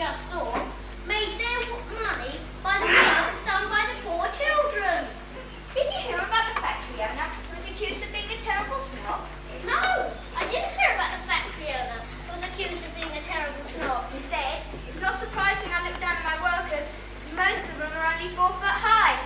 just saw made their money by the work done by the poor children. Did you hear about the factory owner who was accused of being a terrible snob? No, I didn't hear about the factory owner who was accused of being a terrible snob. He said, "It's not surprising I look down at my workers. Most of them are only 4 foot high."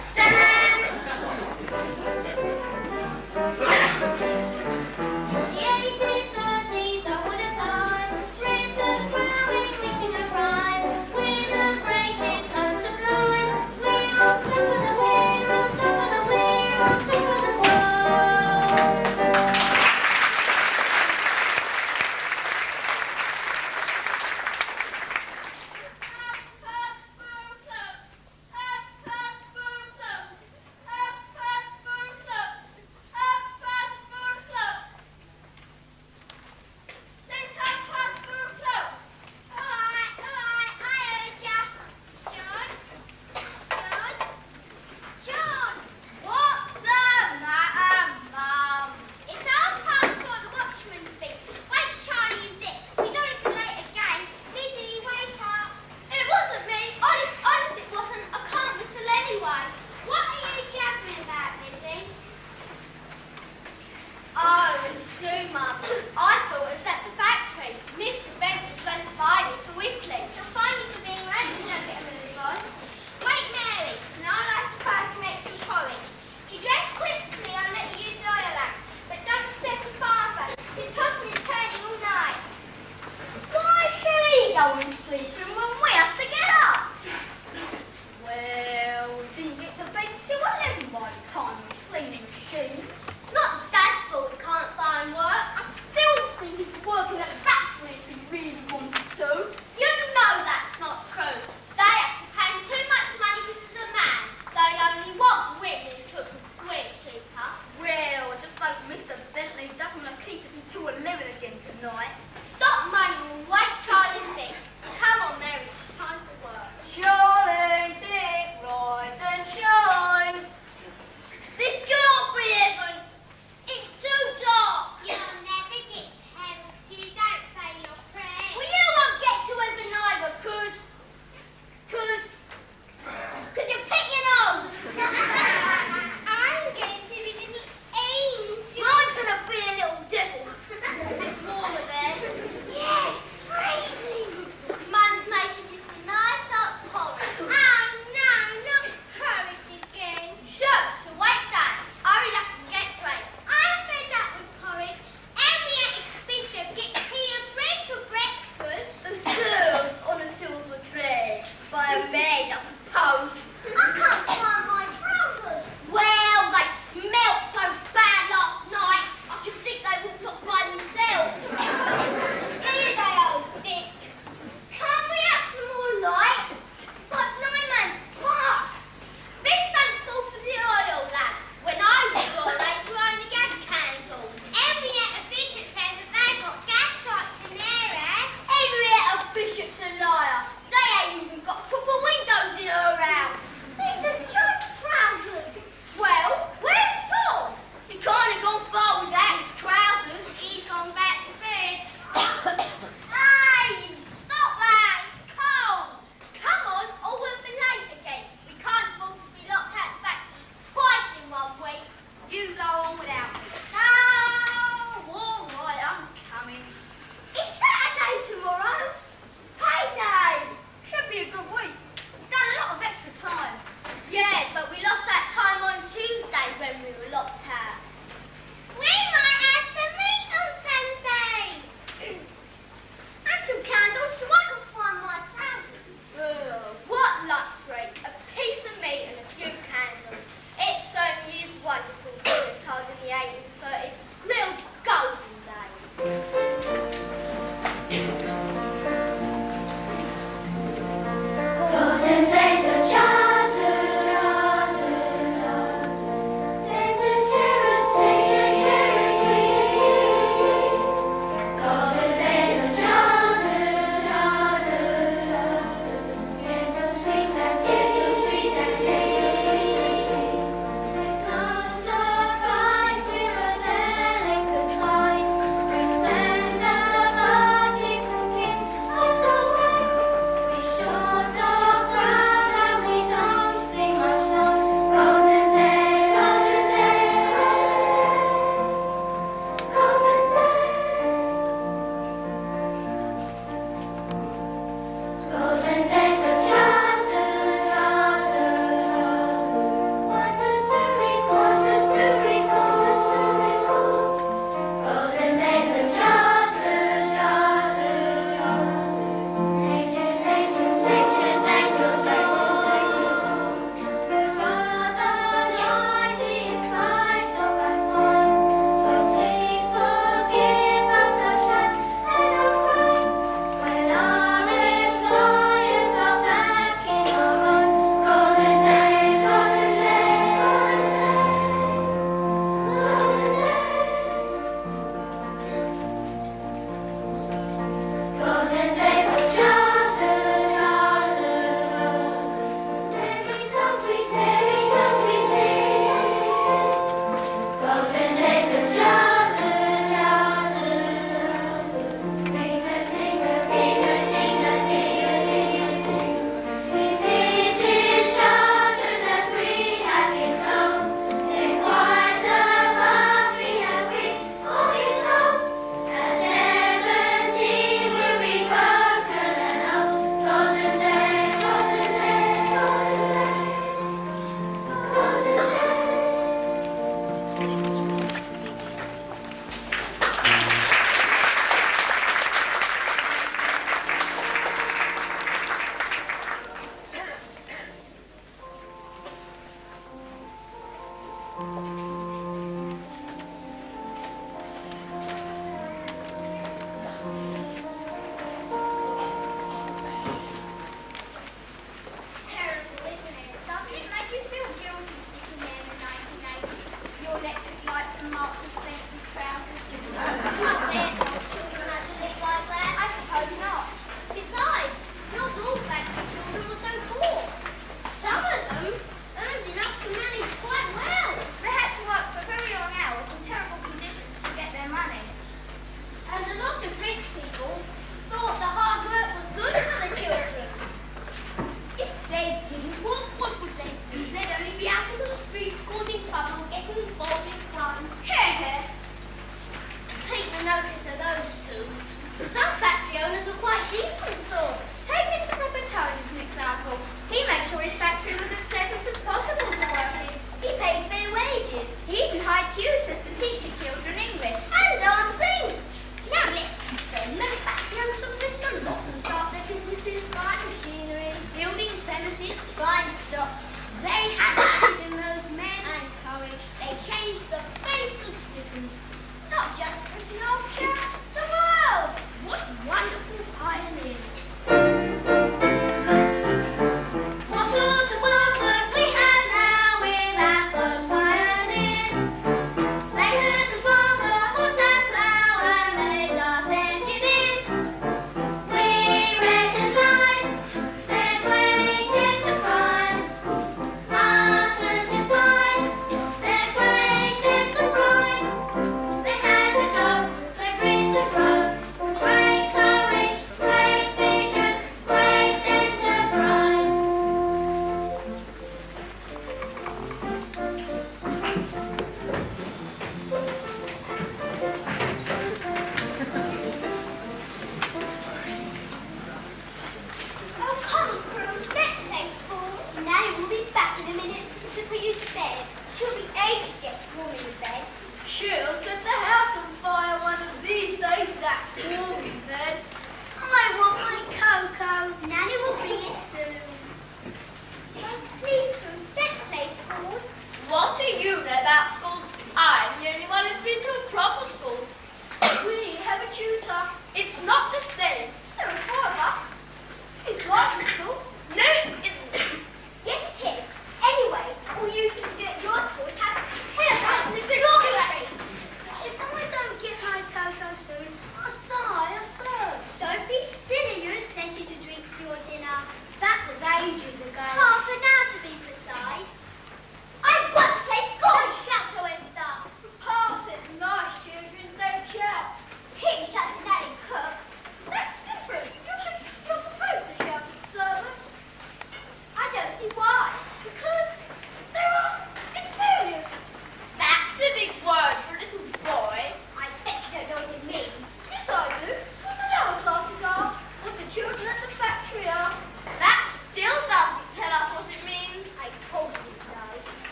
The 1830s are what a time. Britain's growing, reaching a prime. We're the greatest and sublime. We're on top of the world, on top of the world, on top of the world.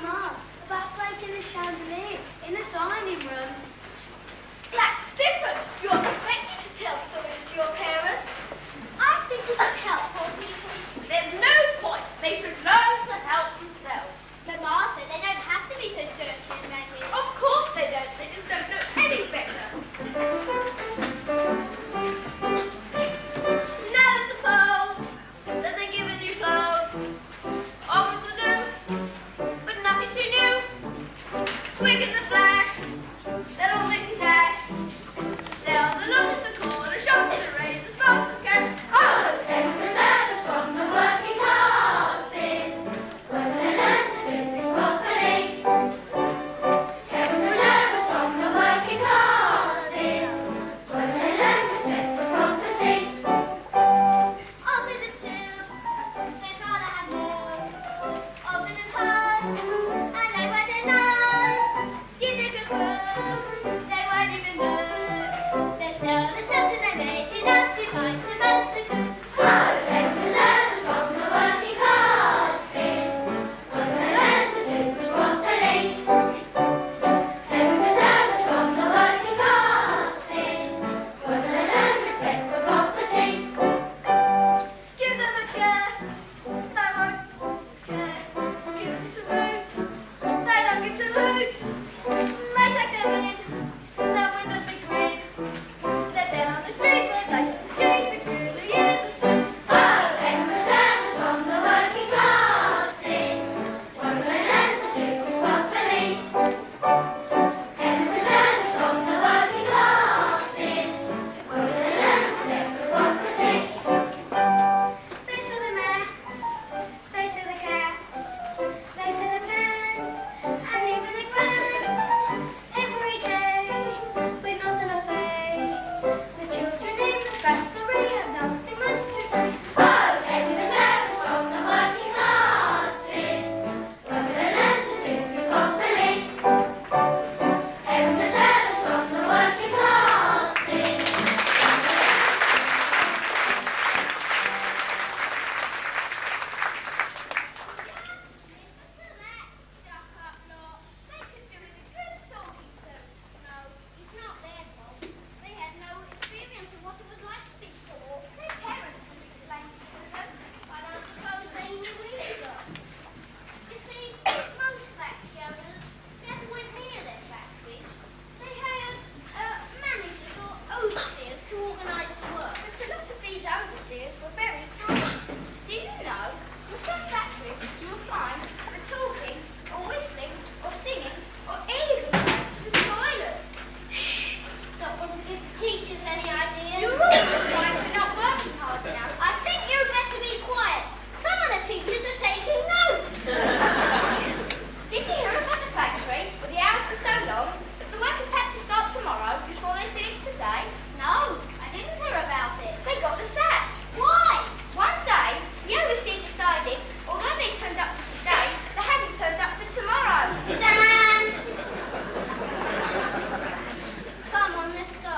Mama, about breaking the chandelier in the dining room. That's different. You're expected to tell stories to your parents. I think it should help poor people. There's no point. They should learn to help themselves. Mama said they don't have to be so dirty and ragged. Of course they don't. They just don't know any better. Now I suppose that they give us new clothes. Always to do, but nothing too new. Quick as a flash, they'll all make a dash. Sell the lots at the corner shop to raise the box of cash. Oh, heaven preserve us from the working classes, when they learn to do things properly. Heaven preserve us from the working classes, when they learn to respect for property. Open the till, they'd rather have more. Open and hard, and they wear their nose. Give them a book, they won't even look. They sell themselves and they made enough to find some else to cook. Oh, heaven preserve us from the working classes, when they learn to do things properly. Heaven preserve us from the working classes, when they learn to respect for property. Give them a chair, they won't care. Give them some boots, they don't give two hoots. They take them in, they're with a big grin. They're down on the street where they should keep through the years of sin. Oh, heaven preserve us from the working classes, when they learn to do things properly. Heaven preserve us from the working classes, when they learn to respect for property. They sell the mats, they sell the cats, they sell the pants, and even the grants. Every day, we're not on a pay. The children in the factory have nothing much to say. Oh, heaven preserve us from the working classes, when they learn to do things properly. Heaven preserve us from the working classes. Do you know, in some factories you'll find the talking, or whistling, or singing, or even going to the toilet. Don't want to give the teachers any ideas. You're all right for not working hard enough. I think you'd better be quiet. Some of the teachers are taking notes. Did you hear about the factory where the hours were so long that the workers had to start tomorrow before they finished today? No, I didn't hear about it. They got the sack. Why? One day, the overseer decided, although they turned up for today, they hadn't turned up for tomorrow. Dan! Come on, let's go.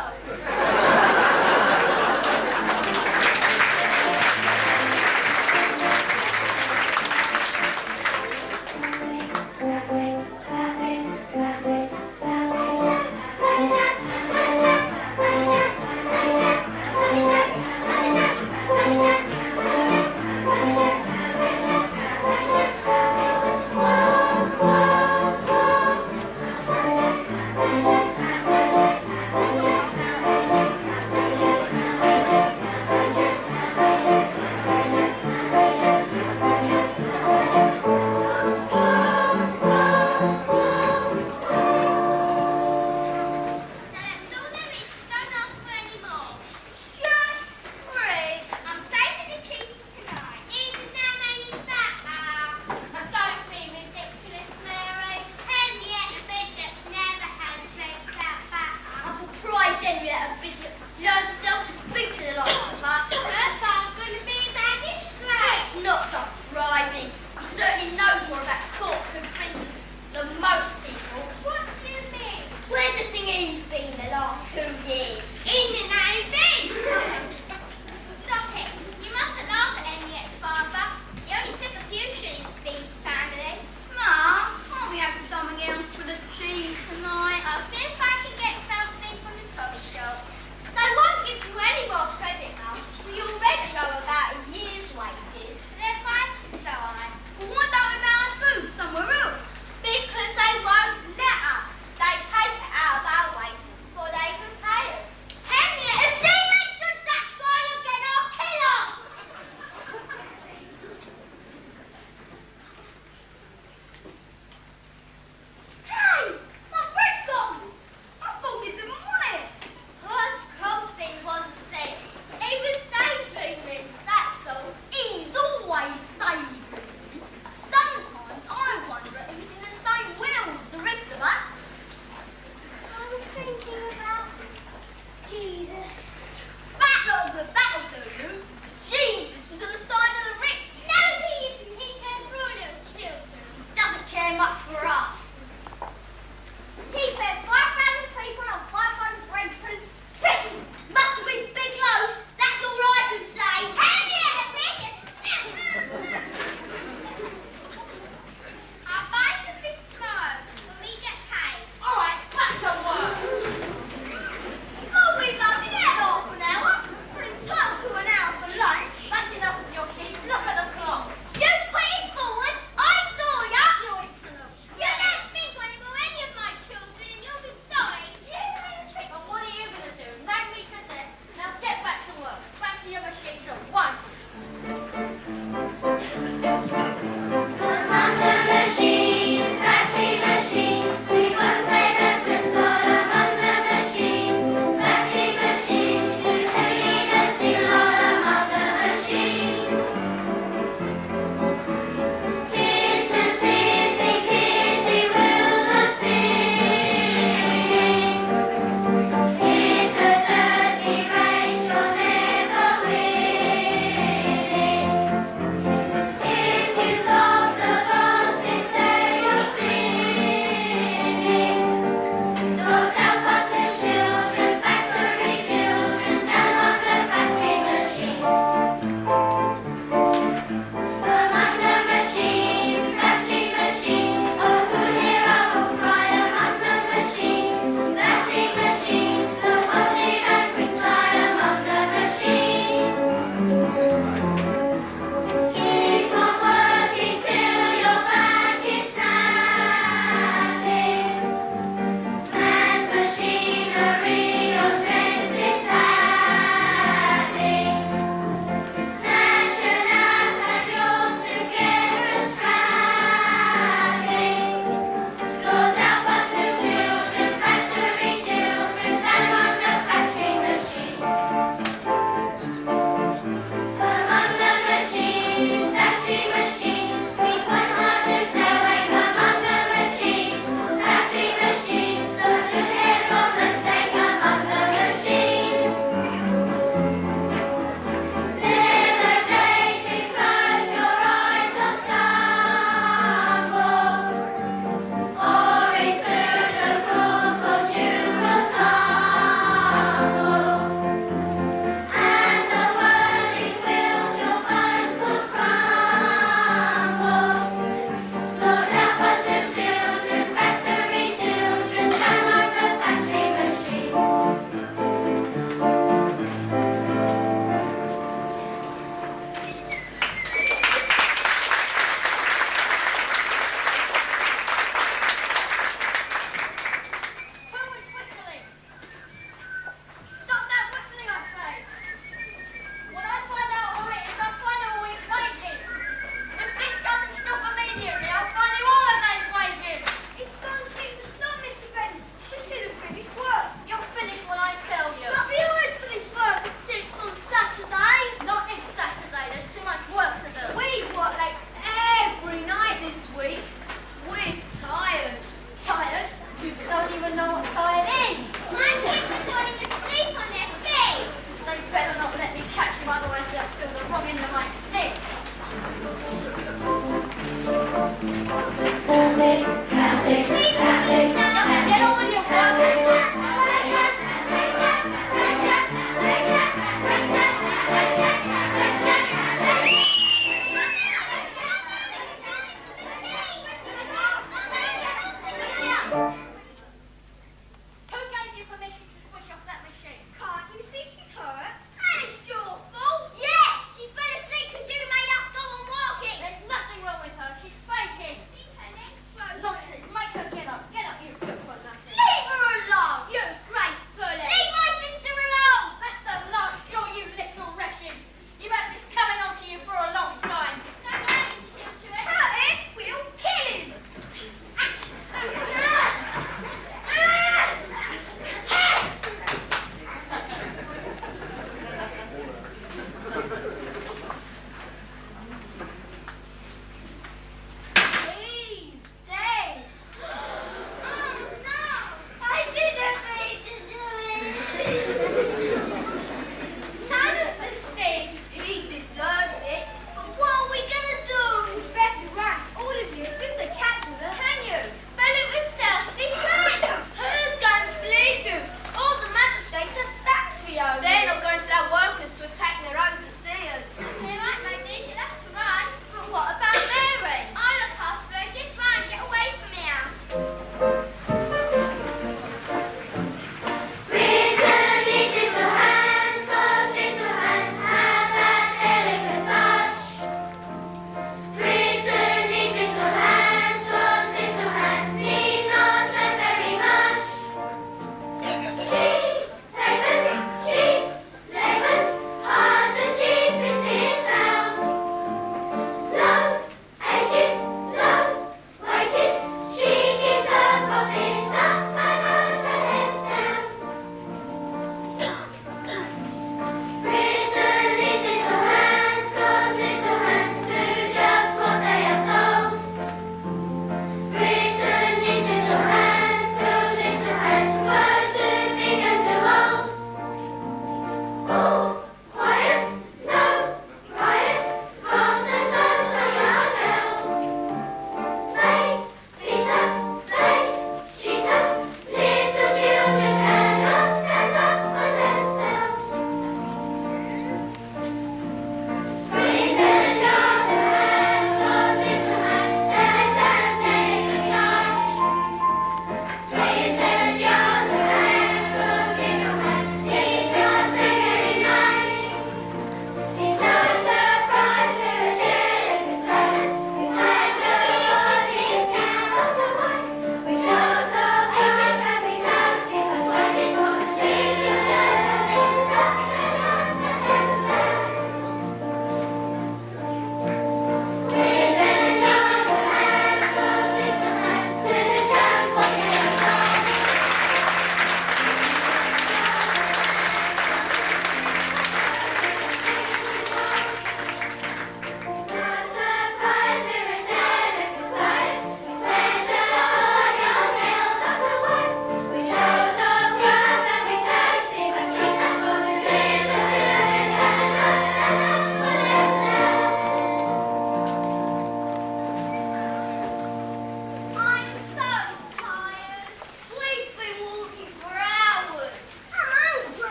very much for us. He fed 5,000 people on 500 bread too. Fishing must have been big loads. That's all I can say. Hell yeah, fish! I'll buy some fish tomorrow when we get paid. All right, back to work. Oh, we've only had half an hour. We're entitled to an hour for lunch. That's enough of your keep. Look at the clock. You put it forward. I saw ya. You're excellent.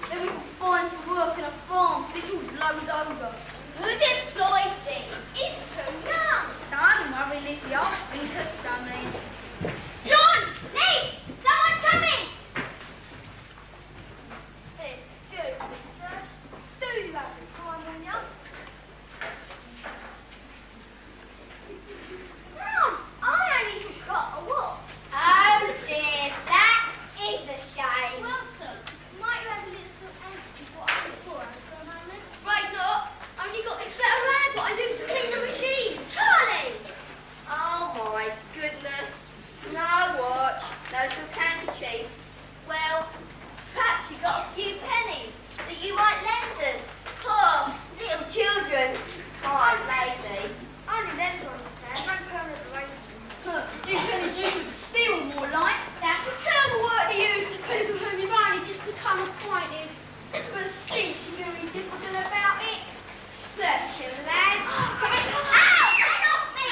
Then we can find some work in a farm. This will blow over. Who's employed these? He's too young. Don't worry, Lizzie. I'll think of something. John! Lee! Someone's coming! Excuse me, sir. Do you have the time on you? Mum, I only just got a watch. Oh dear, that is a shame. Well, sir, might you have a little silk handkerchief what I look for for a moment? Right up. Only got this little rag what I use to clean the machine. Charlie! Oh my goodness. No watch, no silk handkerchief. Well, perhaps you got a few pennies that you might lend us. Oh, little children. Oh, lady. Only then to understand. No permanent arrangement. You pennies you could steal more like. That's a terrible word to use to people whom you've only just become acquainted. But since you're going to be difficult about it, search him, lads. Come in. Ow! Get off me!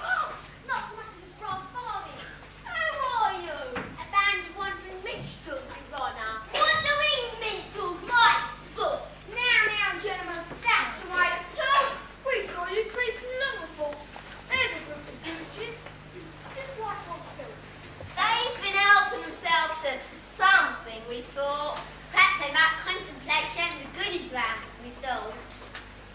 Oh, not so much as a brass farthing. Who are you? A band of wandering minstrels, Your Honour. Wandering minstrels, my foot. Now, gentlemen, that's the way to talk. We saw you creeping along before. There's a group of fugitives. Just like on films. They've been helping themselves to something, we thought. Perhaps they might contemplate sharing the goodies round, we thought.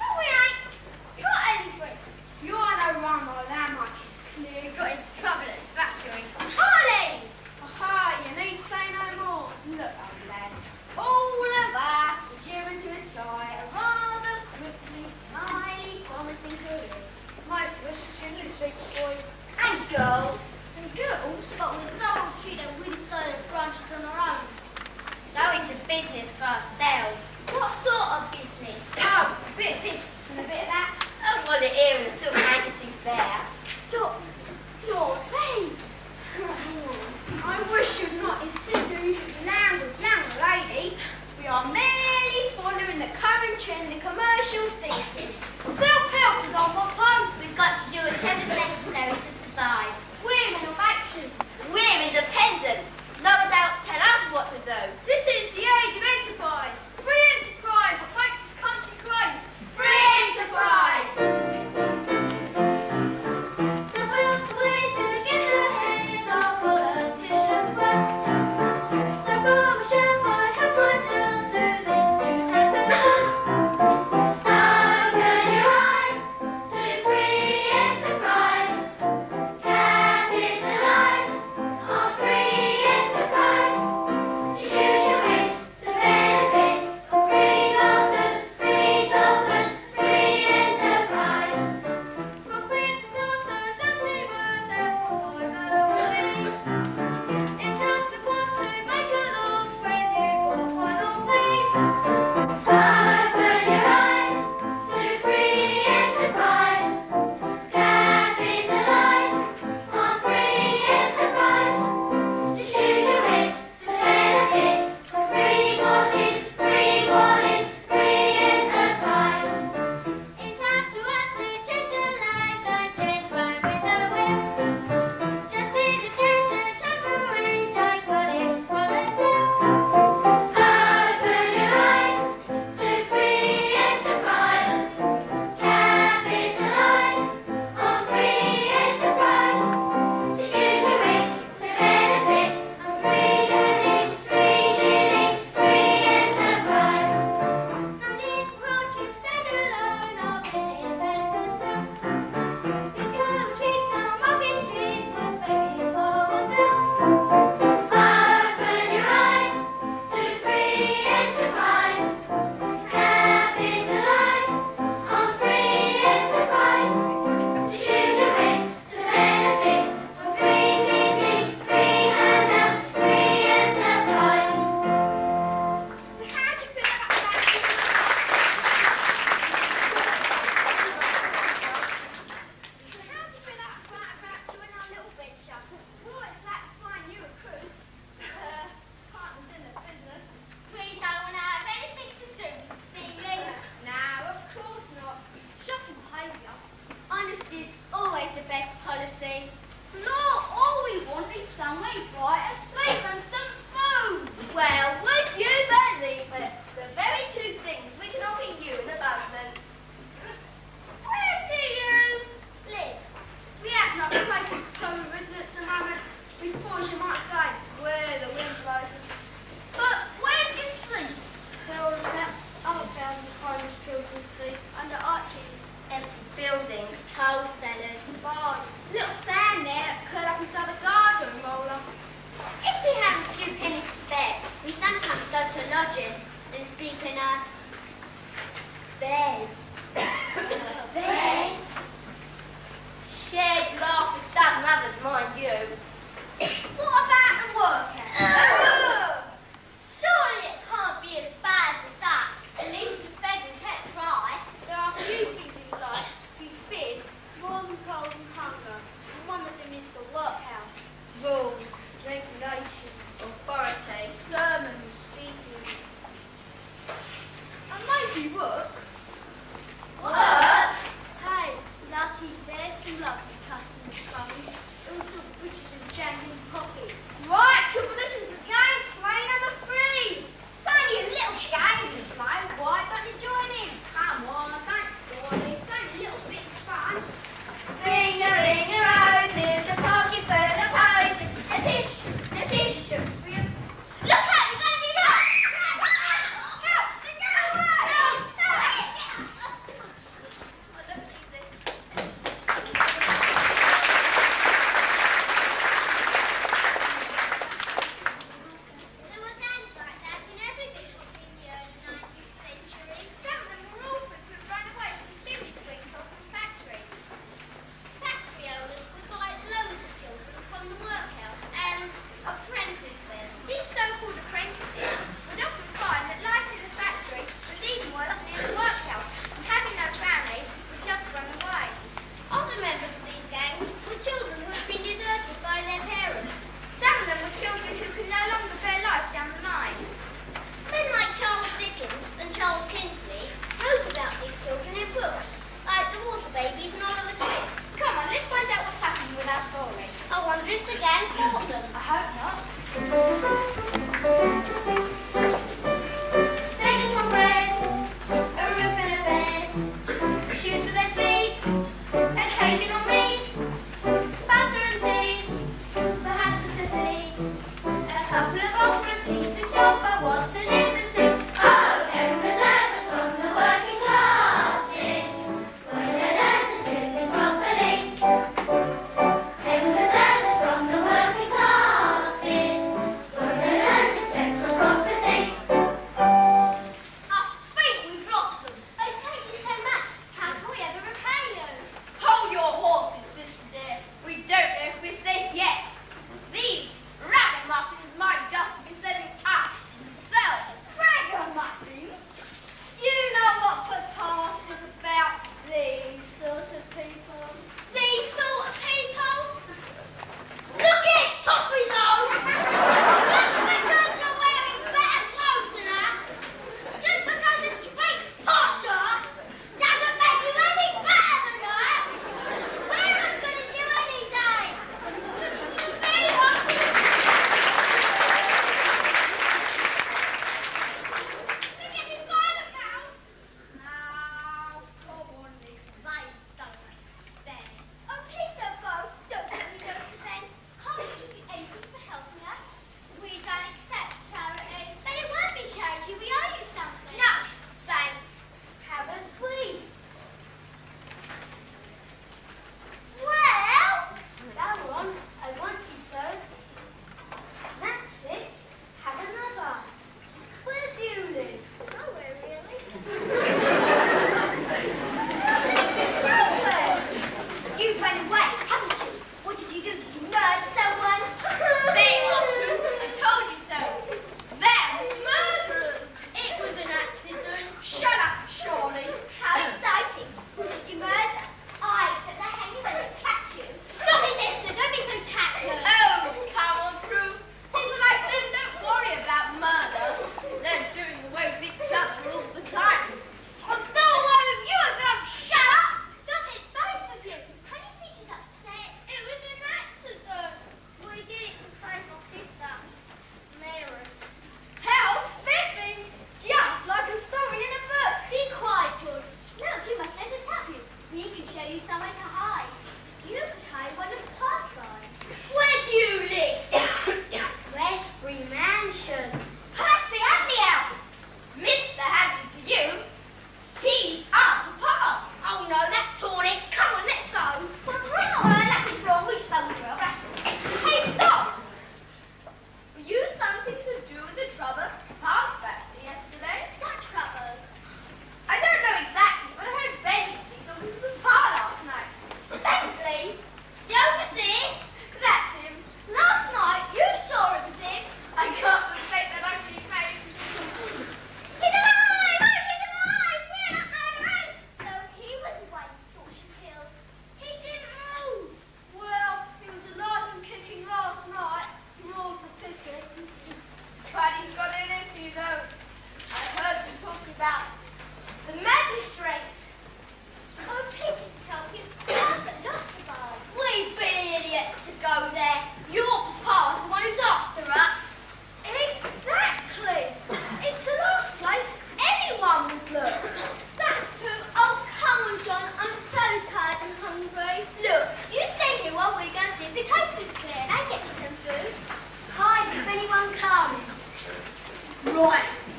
But we ain't got anything. You are no run or that much is clear. We got into trouble at the factory. Charlie! Aha, you need say no more. Look, old lad, all of us were driven to a tie, a rather quickly, highly promising careers. Most of us were children of street boys. And girls. And girls, But we're so cute that we decided to branch it on our own. Go into business for ourselves. What sort of business? oh, a bit of this and a bit of that. Oh, well, the ear and the silk handkerchief there. Lord, Lee! I wish you'd not insinuated the language, young lady. We are merely following the current trend in commercial thinking. Self-help is our motto. We've got to do whatever's necessary to survive. Women of action. We're independent. No adults tell us what to do. This is the age of enterprise. Free enterprise will make this country great. Free enterprise! lodging and sleep in a bed. Bed? Shared laugh with dozen others, mind you. What about the workhouse? Surely it can't be as bad as that. At least the beggars can't cry. There are few things in life we fear more than cold and hunger, and one of them is the workhouse. Rules, regulations, authority, sermons, beatings. And maybe work. Work? Hey, lucky, there's some lovely customers coming. All sorts of butchers and jangling pockets. Right, trouble, this is the game.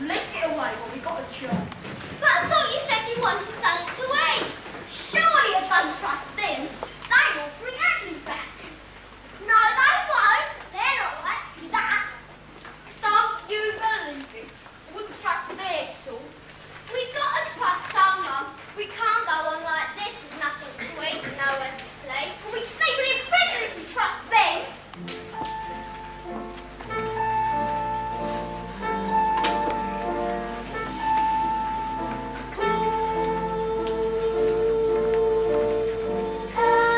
Let's get away while we got a chance. But I thought you said you wanted something to eat. Surely I don't trust them. They will bring Agnes back. No, they won't. They're not like that. Don't you believe it? I wouldn't trust their sort. We've got to trust someone. We can't go on like this with nothing to eat and nowhere to play. We'll be sleeping in prison if we trust them. Come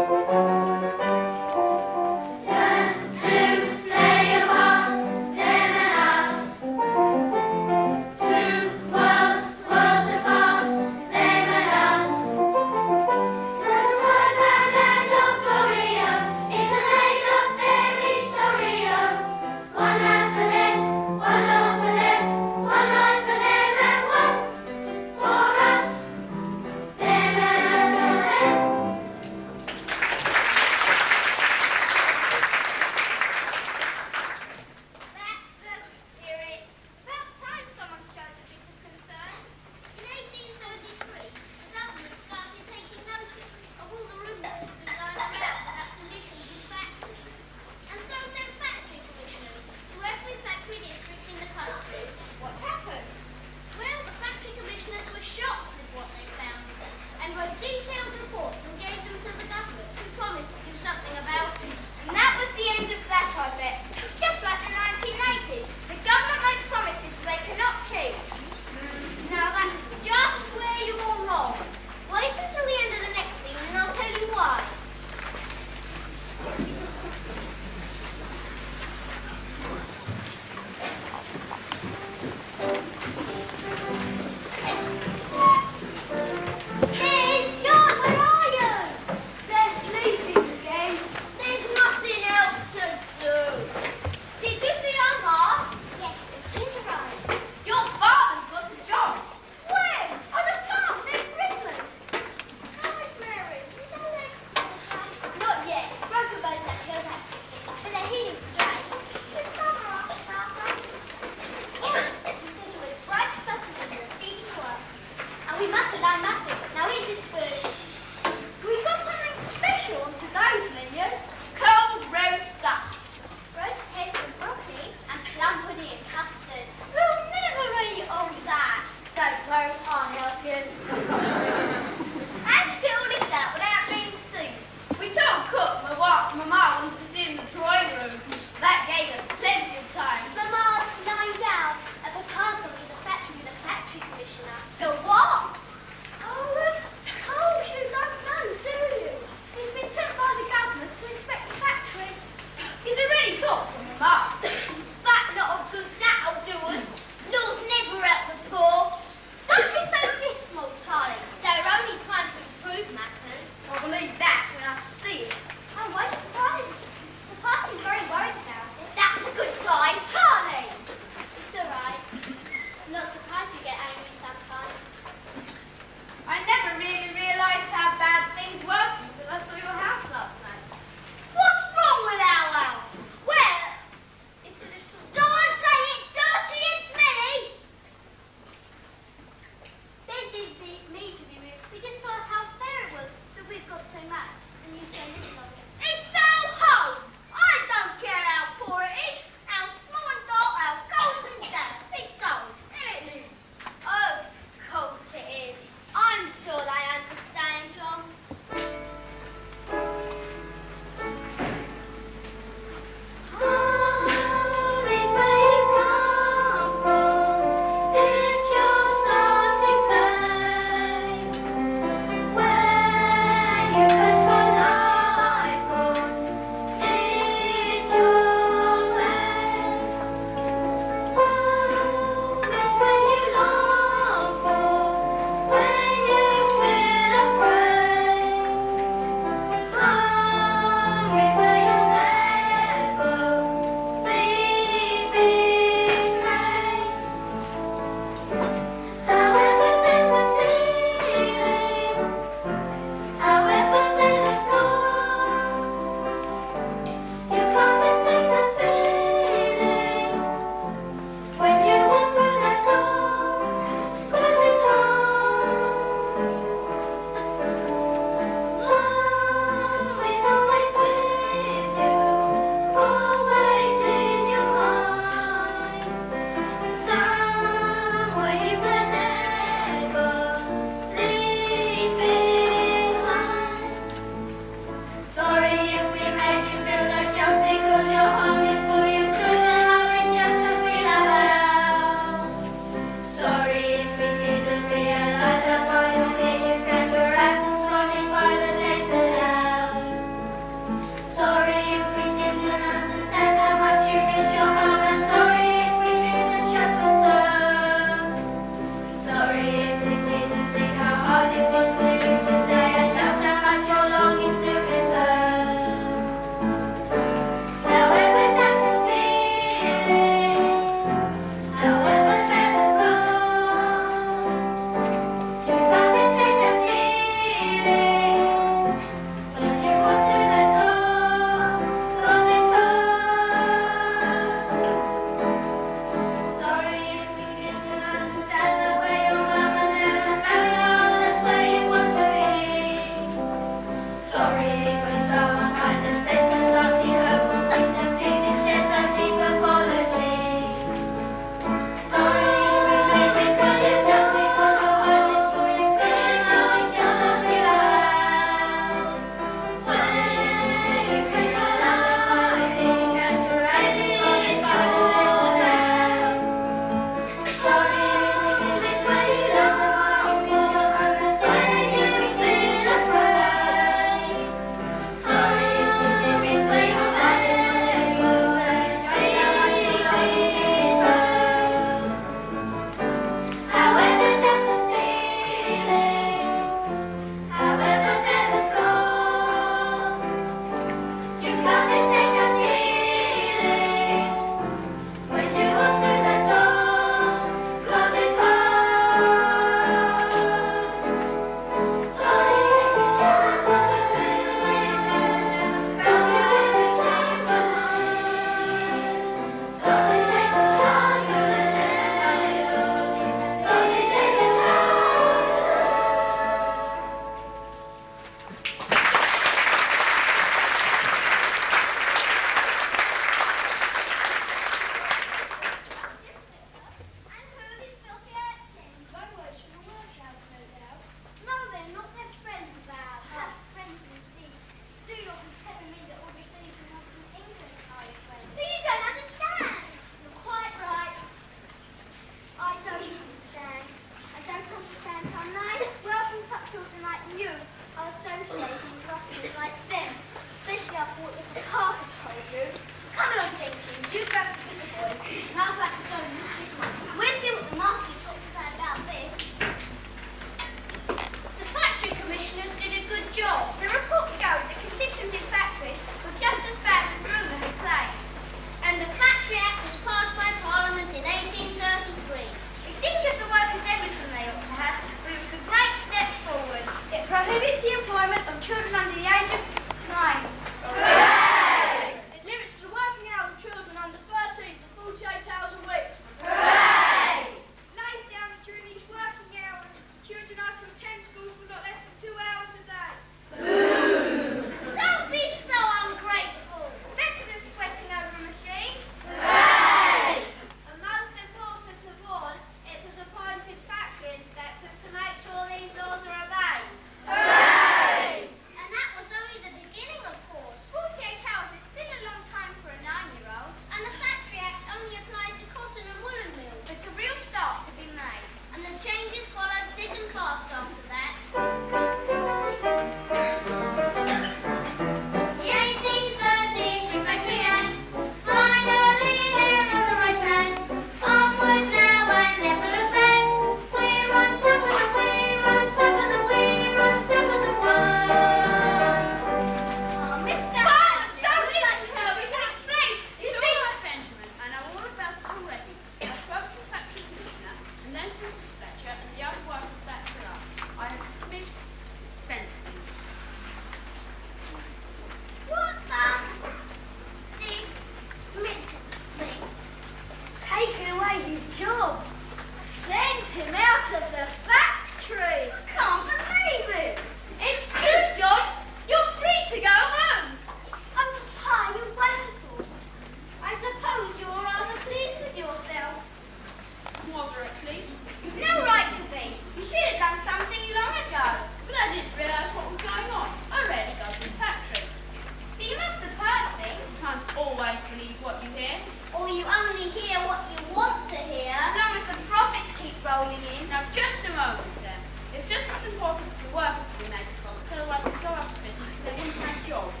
you only hear what you want to hear. As long as the profits keep rolling in. Now, just a moment then. It's just as important as the workers to be made profits, otherwise we go out of business and they wouldn't have jobs.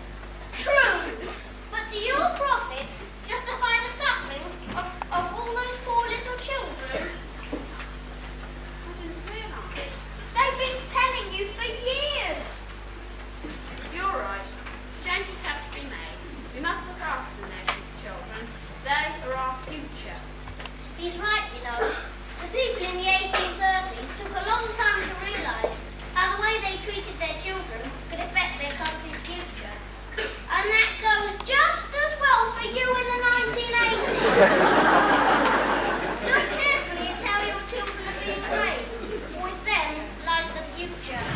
True, but do your profits justify the suffering of all those poor little children? I didn't realise. They've been telling you for years. You're right. Changes have to be made. We must look after the nation's children. They are our future. He's right, you know. The people in the 1830s took a long time to realise how the way they treated their children could affect their country's future. And that goes just as well for you in the 1980s. Look carefully at how your children are being raised. With them lies the future.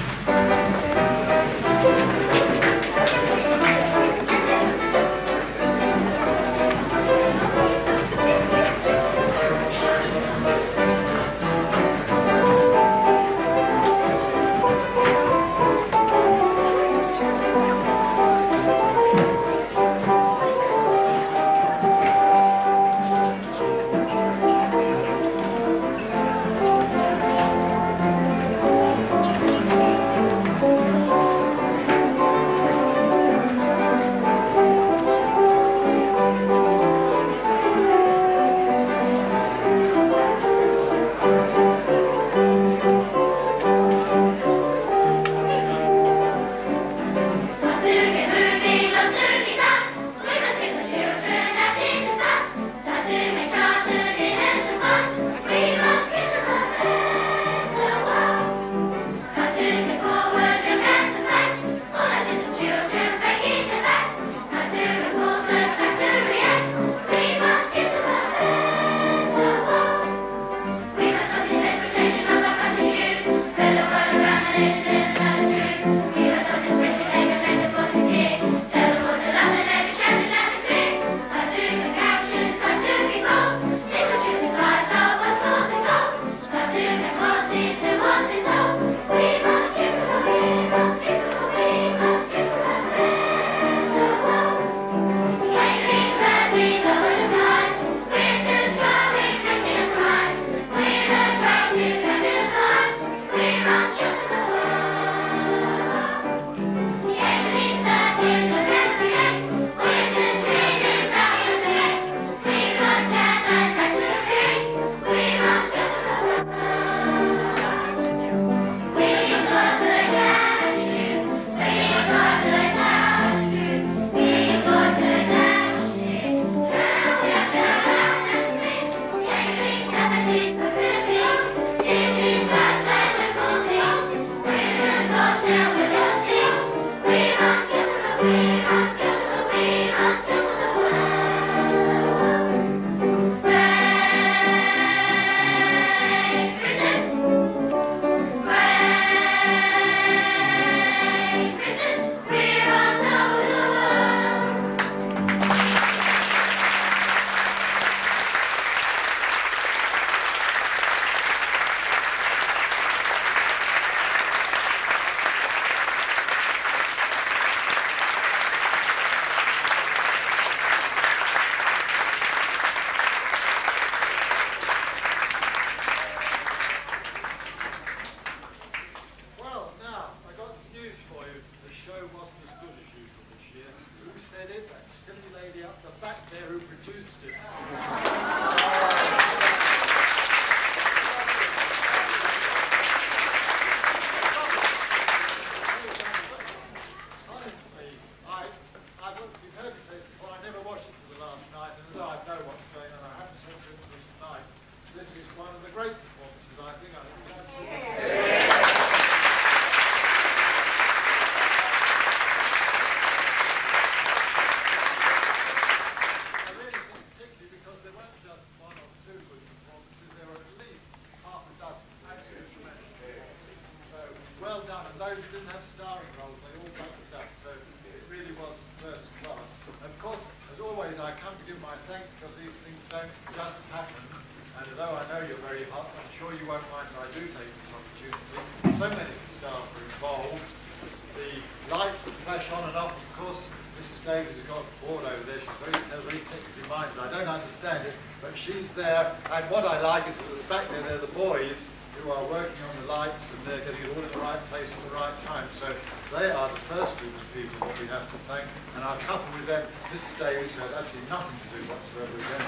Mrs. Davies has got a board over there. She's very technically minded. I don't understand it, but she's there. And what I like is that at the back there, they're the boys who are working on the lights, and they're getting it all in the right place at the right time. So they are the first group of people that we have to thank. And our couple with them, Mrs. Davies has absolutely nothing to do whatsoever with them.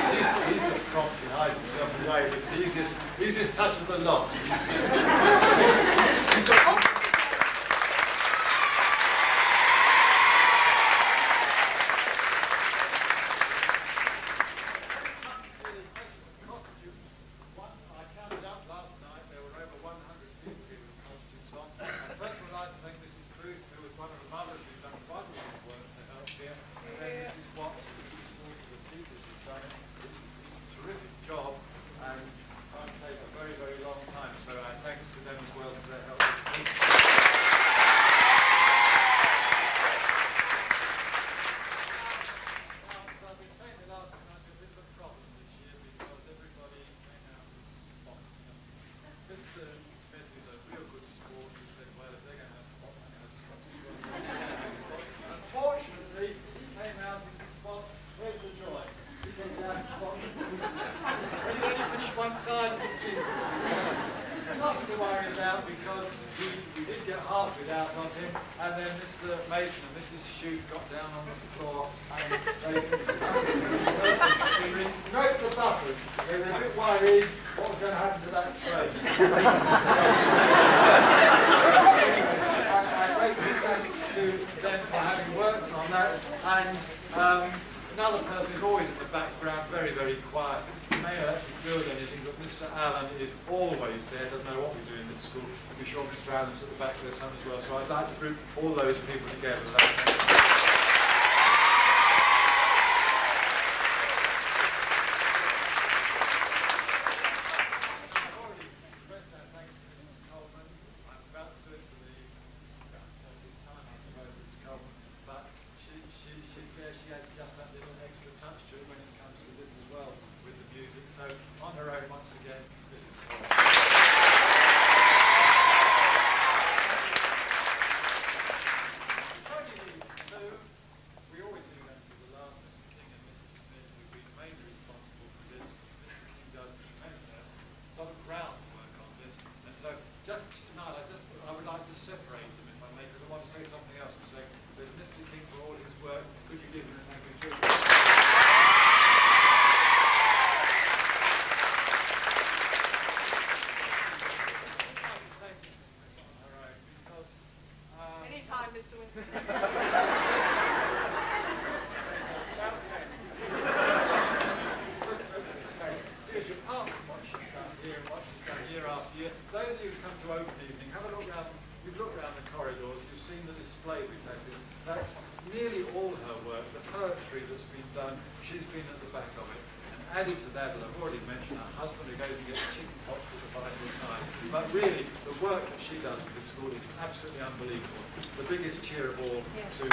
He's the prompt, he hides himself away. It's the easiest touch of the lot. Nothing to worry about because we did get half it out of him, and then Mr. Mason and Mrs. Shute got down on the floor and they broke the button. They were a bit worried what was going to happen to that train. I greatly thanks to them for having worked on that, and another person who's always in the background, very, very quiet. He may not actually build anything, but Mr. Allen is always there, doesn't know what we do in this school. I'm sure Mr. Allen's at the back there some as well, so I'd like to group all those people together. Added to that, and I've already mentioned her husband who goes and gets chicken pox at the vital time. But really, the work that she does in this school is absolutely unbelievable. The biggest cheer of all to...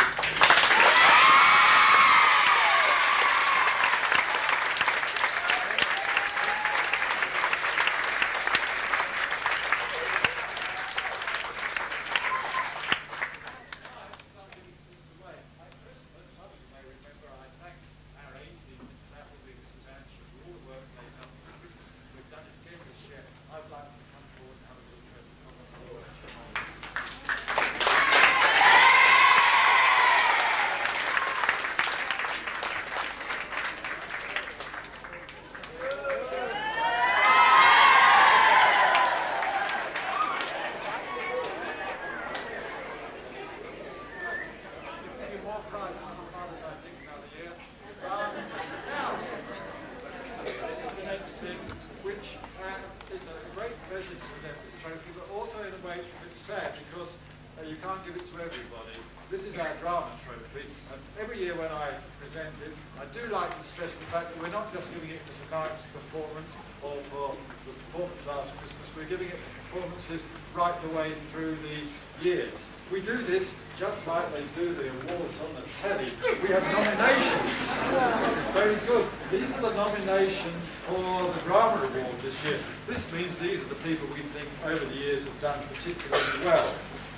You can't give it to everybody. This is our drama trophy, and every year when I present it, I do like to stress the fact that we're not just giving it for tonight's performance or for the performance last Christmas, we're giving it performances right the way through the years. We do this just like they do the awards on the telly. We have nominations. This is very good. These are the nominations for the Drama Award this year. This means these are the people we think over the years have done particularly well.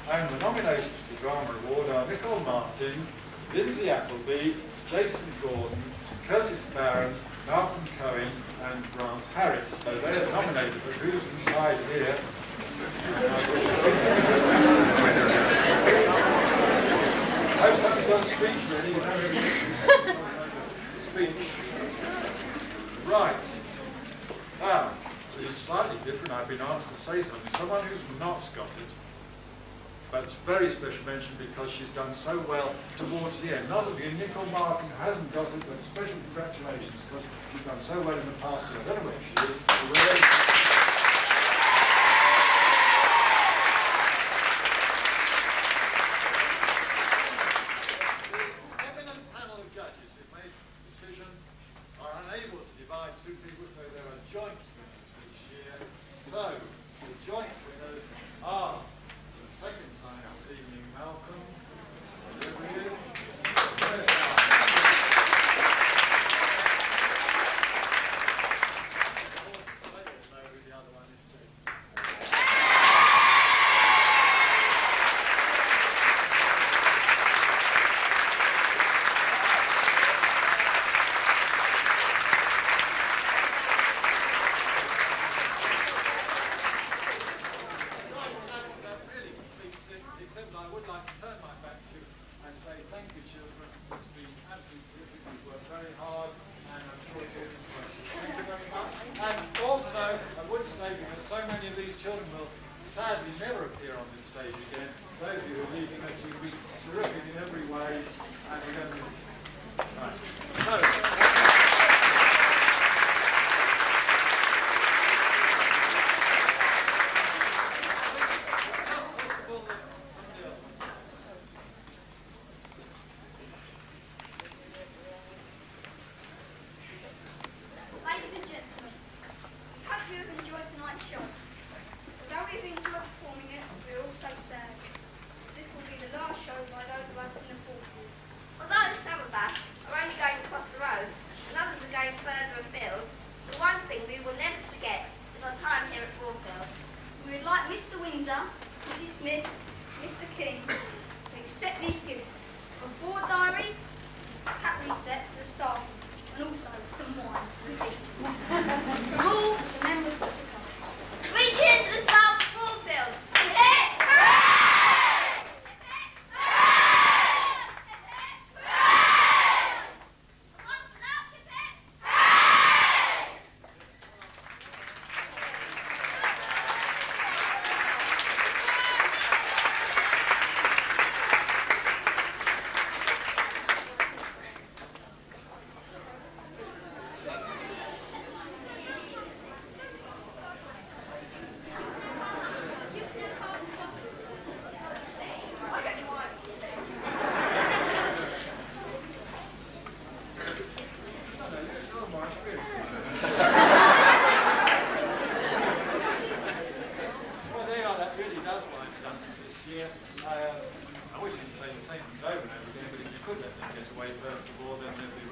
And the nominations for the Drama Award are Nicole Martin, Lindsay Appleby, Jason Gordon, Curtis Barron, Malcolm Cohen and Grant Harris. So they are nominated, but who's inside here? I hope that's a good speech, really. Speech. Right. Now, this is slightly different. I've been asked to say something. Someone who's not got it. But it's very special mention because she's done so well towards the end. Not only Nicole Martin hasn't got it, but special congratulations because she's done so well in the past year. I don't know where she is. The eminent panel of judges who made the decision are unable to divide two people, so there are joint winners this year. So, the joint winners are the second time this evening, Malcolm. There he is. Mrs. Smith, Mr. King, to accept these gifts. A board diary, hat reset for the staff, and also some wine and tea. From all the members of the class. We cheers to the staff of Broadfields. I wish you'd say the same things over and over again, but if you could let them get away first of all, then there'd be